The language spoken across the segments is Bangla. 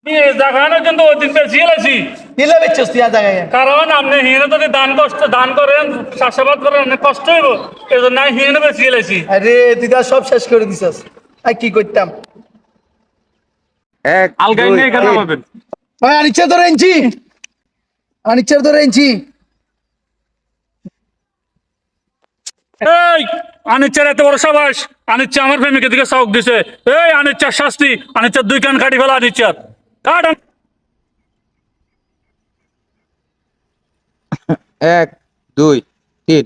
জায়গানো কিন্তু ওই দিন বেশি এলাছি দিলে বেচছস তুই জায়গায় কারণ আপনি হিনে যদি দান করেন চাষাবাদ করেন অনেক কষ্ট হইব এই জন্য আমি হিনে বেশি এলাছি। আরে তুই তো সব শেষ করে দিছস আর কি করতাম এক আলগাই দুই নিয়ে কেন তিন। পাবেন ওই আনিচ্ছা ধরে ইঞ্চি আনিচ্ছা ধরে ইঞ্চি এই আনিচ্ছার এত বড় সাবাস আনিচ্ছা আমার প্রেমিকের দিকে চৌক দিছে এই আনিচ্ছার শাস্তি আনিচ্ছার দুই কান কাটি ফেলা আনিচ্ছার কাট এক দুই তিন।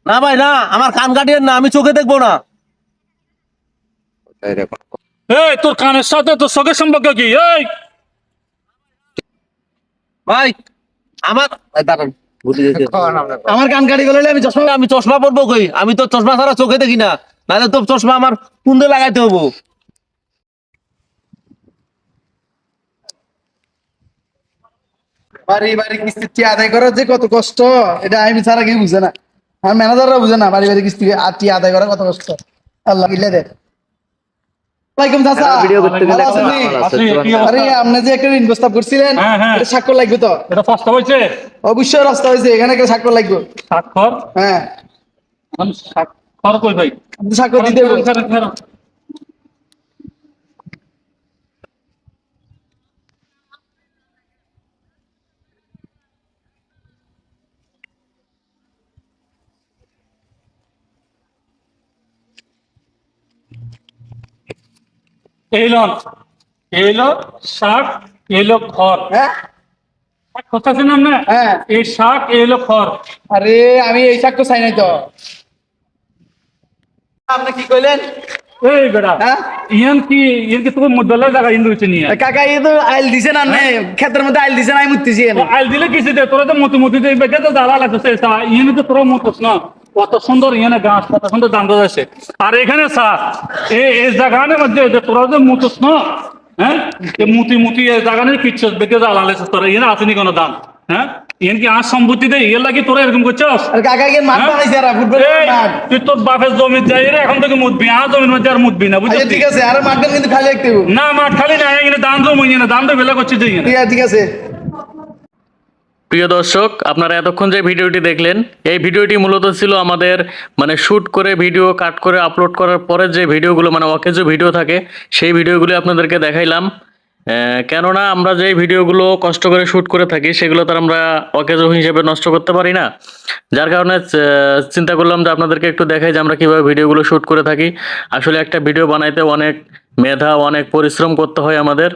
না ভাই না, আমার কান কাটিয়ে না, আমি চোখে দেখবো না। কোথায় দেখো? এই তোর কানের সাথে তোর চোখের সম্পর্ক কি এই ভাই আমার এই দাঁড়ান, ভুলে যেতে। আমার কান কাটি গেলে আমি চশমা আমি চশমা পরবো কই? আমি তো চশমা ছাড়া চোখে দেখি না, নাহলে তো চশমা আমার কুন্দে লাগাইতে হবো। বাড়ি বাড়ি কিস্তি আদায় করার যে কত কষ্ট এটা আমি ছাড়া কেউ বুঝে না আমার ম্যানেজাররা বুঝে না বাড়ি বাড়ি কিস্তি আদায় করা কত কষ্ট আল্লাহ ইল্লে দে ওয়ালাইকুম চাচা ভিডিও করতে গেলে ভালো আছেন নি? আপনি কি আরে অবস্থা? আপনি যে একটা ঋণ প্রস্তাব করছিলেন হ্যাঁ, হ্যাঁ। এটা স্বাক্ষর লাগবে তো এটা প্রস্তাব হয়েছে অবশ্যই রাস্তা হয়েছে এখানে একটা স্বাক্ষর লাগবে স্বাক্ষর হ্যাঁ আমি স্বাক্ষর কই ভাই আপনি স্বাক্ষর দিতে হবে। এইলো শাক এইলো খড় হ্যাঁ কথা শুনেন না হ্যাঁ এই শাক এইলো খড় আরে আমি এই স্বাক্ষর চাই নাই তো আপনি কি কইলেন এই বেটা হ্যাঁ ইয়ান কি তোর মুদ্দলা জায়গা ইন রয়েছে নিয়ে কাকা এই তো আইল দিছে না নে ক্ষেতের মধ্যে আইল দিছে না আমি মুততেছি এনে আইল দিলে কিছু দে তোরা তো মতি দিয়ে বেঁকে তো দালা লাগছে ইয়ানে তো তোরা মতস না কত সুন্দর ইয়ানে গাছ কত সুন্দর দাম যাচ্ছে আর এখানে চা এই জায়গার মধ্যে যে তোরা যে মুতস না হ্যাঁ মুতি এই জায়গানে কিচ্ছু বেঁকে জ্বালা লাগছে তোরা ইয়ানে আসেনি কোনো দাম হ্যাঁ ইয়ান কি আর সম্পত্তি দেয় ইয়ে লাগি তোরা এরকম করছস আর কাকা কি মাঠ হ্যাঁ? বানাইছে আর ফুটবল এই, মাঠ তুই তোর বাপের জমি যাই রে এখন থেকে মুতবি আর জমির মধ্যে আর মুতবি না আচ্ছা বুঝছিস ঠিক আছে আর মাঠটা কিন্তু খালি রাখতে হবে না মাঠ খালি না এখানে দাম জমি না দাম তো বেলা করছে যে এখানে। ঠিক আছে প্রিয় দর্শক, আপনারা এতক্ষণ যে ভিডিওটি দেখলেন, এই ভিডিওটি মূলত ছিল আমাদের মানে শ্যুট করে ভিডিও কাট করে আপলোড করার পরে যে ভিডিওগুলো মানে অকেজো ভিডিও থাকে সেই ভিডিওগুলো আপনাদেরকে দেখাইলাম। কেননা আমরা যে ভিডিওগুলো কষ্ট করে শ্যুট করে থাকি সেগুলো তো আমরা অকেজো হিসেবে নষ্ট করতে পারি না, যার কারণে চিন্তা করলাম যে আপনাদেরকে একটু দেখাই যে আমরা কীভাবে ভিডিওগুলো শ্যুট করে থাকি। আসলে একটা ভিডিও বানাইতে অনেক মেধা অনেক পরিশ্রম করতে হয় আমাদের।